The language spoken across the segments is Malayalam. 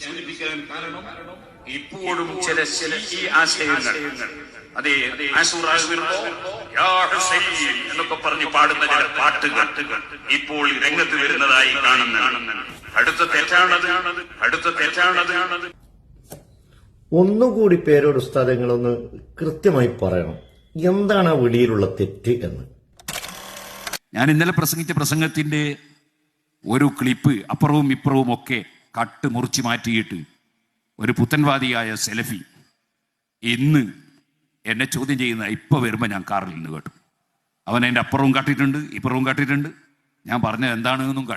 സൂചിപ്പിക്കാൻ കാരണം ഇപ്പോഴും ചില ഈ ആശയങ്ങൾ അതെ എന്നൊക്കെ പറഞ്ഞ് പാടുന്ന ചില പാട്ടുകൾ ഇപ്പോൾ രംഗത്ത് വരുന്നതായി കാണുന്നതാണ്. അടുത്ത തെറ്റാണത്. ഒന്നുകൂടി പേരോട് ഉസ്താദങ്ങളൊന്ന് കൃത്യമായി പറയണം, എന്താണ് ആ വിളിയിലുള്ള തെറ്റ് എന്ന്. ഞാൻ ഇന്നലെ പ്രസംഗിച്ച പ്രസംഗത്തിന്റെ ഒരു ക്ലിപ്പ് അപ്പുറവും ഇപ്പുറവും ഒക്കെ കട്ട് മുറിച്ച് മാറ്റിയിട്ട് ഒരു പുത്തൻവാദിയായ സെലഫി ഇന്ന് എന്നെ ചോദ്യം ചെയ്യുന്ന ഇപ്പൊ വരുമ്പോൾ ഞാൻ കാറിൽ നിന്ന് കേട്ടു. അവൻ എൻ്റെ അപ്പുറവും കാട്ടിയിട്ടുണ്ട്, ഇപ്പുറവും കാട്ടിയിട്ടുണ്ട്. ഞാൻ പറഞ്ഞത് എന്താണെന്നും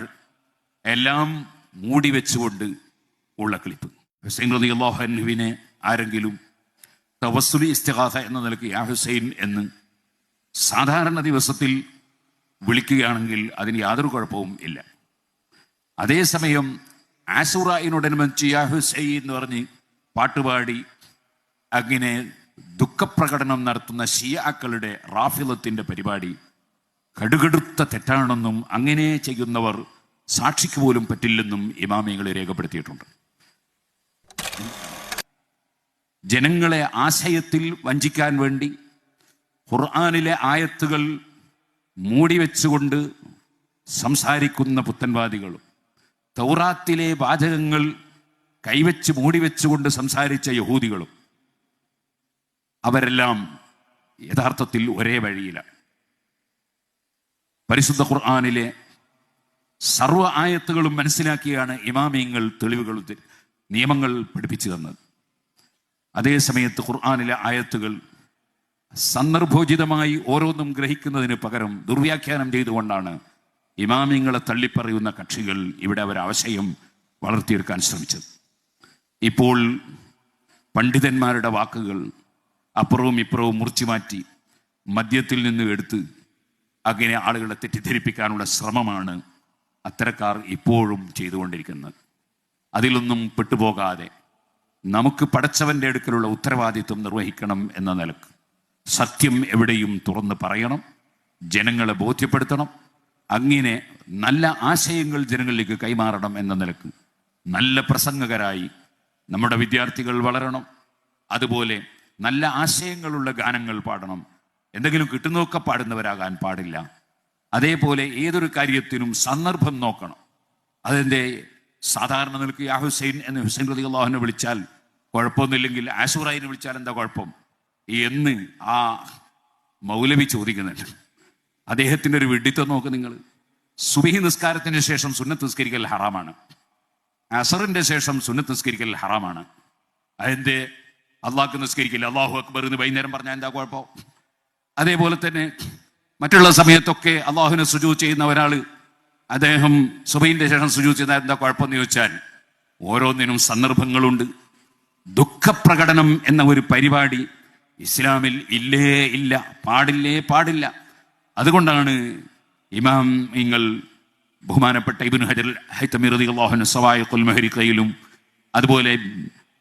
എല്ലാം മൂടി വെച്ചുകൊണ്ട് ഉള്ള ക്ലിപ്പ്. ഹുസൈൻ റളിയല്ലാഹു അൻഹുവിനെ ആരെങ്കിലും തവസ്സുലി ഇസ്തിഗാസ എന്ന നിലയ്ക്ക് യാ ഹുസൈൻ എന്ന് സാധാരണ ദിവസത്തിൽ വിളിക്കുകയാണെങ്കിൽ അതിന് യാതൊരു കുഴപ്പവും ഇല്ല. അതേസമയം ആശൂറയോടനുബന്ധിച്ച് യാ ഹുസൈൻ എന്ന് പറഞ്ഞ് പാട്ടുപാടി അങ്ങനെ ദുഃഖപ്രകടനം നടത്തുന്ന ഷിയാക്കളുടെ റാഫിളത്തിന്റെ പരിപാടി കടുകടുത്ത തെറ്റാണെന്നും അങ്ങനെ ചെയ്യുന്നവർ സാക്ഷിക്ക് പോലും പറ്റില്ലെന്നും ഇമാമികളെ രേഖപ്പെടുത്തിയിട്ടുണ്ട്. ജനങ്ങളെ ആശയത്തിൽ വഞ്ചിക്കാൻ വേണ്ടി ഖുർആനിലെ ആയത്തുകൾ മൂടിവെച്ചുകൊണ്ട് സംസാരിക്കുന്ന പുത്തൻവാദികളും തൗറാത്തിലെ വാചകങ്ങൾ കൈവച്ച് മൂടിവെച്ചുകൊണ്ട് സംസാരിച്ച യഹൂദികളും അവരെല്ലാം യഥാർത്ഥത്തിൽ ഒരേ വഴിയിലാണ്. പരിശുദ്ധ ഖുർആനിലെ സർവ്വ ആയത്തുകളും മനസ്സിലാക്കിയാണ് ഇമാമിയങ്ങൾ തെളിവുകൾ നിയമങ്ങൾ പഠിപ്പിച്ചു തന്നത്. അതേസമയത്ത് ഖുർആനിലെ ആയത്തുകൾ സന്ദർഭോചിതമായി ഓരോന്നും ഗ്രഹിക്കുന്നതിന് പകരം ദുർവ്യാഖ്യാനം ചെയ്തുകൊണ്ടാണ് ഇമാമിയങ്ങളെ തള്ളിപ്പറയുന്ന കക്ഷികൾ ഇവിടെ അവരാശയം വളർത്തിയെടുക്കാൻ ശ്രമിച്ചത്. ഇപ്പോൾ പണ്ഡിതന്മാരുടെ വാക്കുകൾ അപ്പുറവും ഇപ്പുറവും മുറിച്ചു മാറ്റി മദ്യത്തിൽ നിന്ന് എടുത്ത് അങ്ങനെ ആളുകളെ തെറ്റിദ്ധരിപ്പിക്കാനുള്ള ശ്രമമാണ് അത്തരക്കാർ ഇപ്പോഴും ചെയ്തുകൊണ്ടിരിക്കുന്നത്. അതിലൊന്നും പെട്ടുപോകാതെ നമുക്ക് പടച്ചവന്റെ അടുക്കലുള്ള ഉത്തരവാദിത്വം നിർവഹിക്കണം എന്ന നിലക്ക് സത്യം എവിടെയും തുറന്ന് പറയണം, ജനങ്ങളെ ബോധ്യപ്പെടുത്തണം. അങ്ങനെ നല്ല ആശയങ്ങൾ ജനങ്ങളിലേക്ക് കൈമാറണം എന്ന നിലക്ക് നല്ല പ്രസംഗകരായി നമ്മുടെ വിദ്യാർത്ഥികൾ വളരണം. അതുപോലെ നല്ല ആശയങ്ങളുള്ള ഗാനങ്ങൾ പാടണം. എന്തെങ്കിലും കിട്ടുന്നതൊക്കെ പാടുന്നവരാകാൻ പാടില്ല. അതേപോലെ ഏതൊരു കാര്യത്തിനും സന്ദർഭം നോക്കണം. അതിൻ്റെ സാധാരണ നിലക്ക് യാ ഹുസൈൻ എന്ന് ഹുസൈൻ റളിയല്ലാഹുവിനെ വിളിച്ചാൽ കുഴപ്പമൊന്നുമില്ലെങ്കിൽ ആശൂറയിനെ വിളിച്ചാൽ എന്താ കുഴപ്പം എന്ന് ആ മൗലവി ചോദിക്കുന്നുണ്ട്. അദ്ദേഹത്തിൻ്റെ ഒരു വിഡിത്തം നോക്ക് നിങ്ങൾ. സുബഹി നിസ്കാരത്തിന് ശേഷം സുന്നത്ത് നിസ്കരിക്കൽ ഹറാമാണ്, അസറിന്റെ ശേഷം സുന്നത്ത് നിസ്കരിക്കൽ ഹറാമാണ്. അതിൻ്റെ അള്ളാഹ്ക്ക് നിസ്കരിക്കില്ല, അള്ളാഹു അക്ബർ എന്ന് വൈകുന്നേരം പറഞ്ഞാൽ എന്താ കുഴപ്പം? അതേപോലെ തന്നെ മറ്റുള്ള സമയത്തൊക്കെ അള്ളാഹുവിനെ സുജൂദ് ചെയ്യുന്ന ഒരാൾ അദ്ദേഹം സുബഹിന്റെ ശേഷം സുജൂദ് ചെയ്യുന്ന എന്താ കുഴപ്പമെന്ന് ചോദിച്ചാൽ ഓരോന്നിനും സന്ദർഭങ്ങളുണ്ട്. ദുഃഖപ്രകടനം എന്ന ഒരു പരിപാടി ഇസ്ലാമിൽ ഇല്ല, പാടില്ല. അതുകൊണ്ടാണ് ഇമാമിങ്ങൾ ബഹുമാനപ്പെട്ട ഇബ്നു ഹജർ ഹൈതമി റളിയല്ലാഹു അൻഹു സവായിഖുൽ മഹരിഖയിലും അതുപോലെ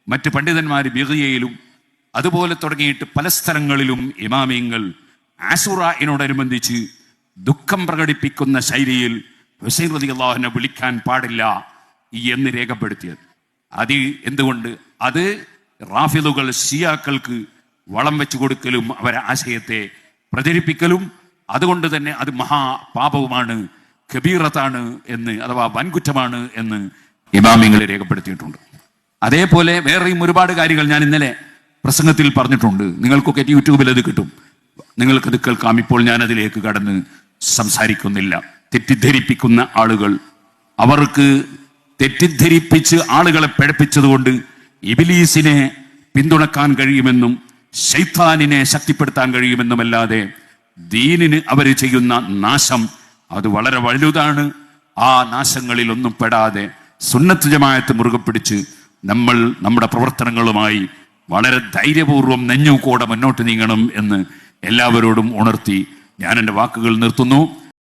മറ്റ് പണ്ഡിതന്മാർ ബിഗിയയിലും അതുപോലെ തുടങ്ങിയിട്ട് പല സ്ഥലങ്ങളിലും ഇമാമിങ്ങൾ ആശൂറയോടനുബന്ധിച്ച് ദുഃഖം പ്രകടിപ്പിക്കുന്ന ശൈലിയിൽ ഹുസൈൻ റളിയല്ലാഹു അൻഹു വിളിക്കാൻ പാടില്ല എന്ന് രേഖപ്പെടുത്തിയത്. അത് എന്തുകൊണ്ട്? അത് റാഫിളുകൾ ഷിയാക്കൾക്ക് വളം വെച്ചു കൊടുക്കലും അവരെ ആശയത്തെ പ്രചരിപ്പിക്കലും, അതുകൊണ്ട് തന്നെ അത് മഹാപാപവുമാണ്, കബീറത്താണ് എന്ന്, അഥവാ വൻകുറ്റമാണ് എന്ന് ഇമാമിങ്ങൾ രേഖപ്പെടുത്തിയിട്ടുണ്ട്. അതേപോലെ വേറെയും ഒരുപാട് കാര്യങ്ങൾ ഞാൻ ഇന്നലെ പ്രസംഗത്തിൽ പറഞ്ഞിട്ടുണ്ട്. നിങ്ങൾക്കൊക്കെ യൂട്യൂബിൽ അത് കിട്ടും, നിങ്ങൾക്കത് കേൾക്കാം. ഇപ്പോൾ ഞാൻ അതിലേക്ക് കടന്ന് സംസാരിക്കുന്നില്ല. തെറ്റിദ്ധരിപ്പിക്കുന്ന ആളുകൾ, അവർക്ക് തെറ്റിദ്ധരിപ്പിച്ച് ആളുകളെ പിഴപ്പിച്ചതുകൊണ്ട് ഇബ്ലീസിനെ പിന്തുണക്കാൻ കഴിയുമെന്നും ശൈത്താനിനെ ശക്തിപ്പെടുത്താൻ കഴിയുമെന്നുമല്ലാതെ ദീനിന് അവർ ചെയ്യുന്ന നാശം അത് വളരെ വലുതാണ്. ആ നാശങ്ങളിൽ ഒന്നും പെടാതെ സുന്നത്ത് ജമാഅത്ത് മുറുകെ പിടിച്ച് നമ്മൾ നമ്മുടെ പ്രവർത്തനങ്ങളുമായി വളരെ ധൈര്യപൂർവ്വം നെഞ്ഞുകൂടെ മുന്നോട്ട് നീങ്ങണം എന്ന് എല്ലാവരോടും ഉണർത്തി ഞാൻ എൻ്റെ വാക്കുകൾ നിർത്തുന്നു.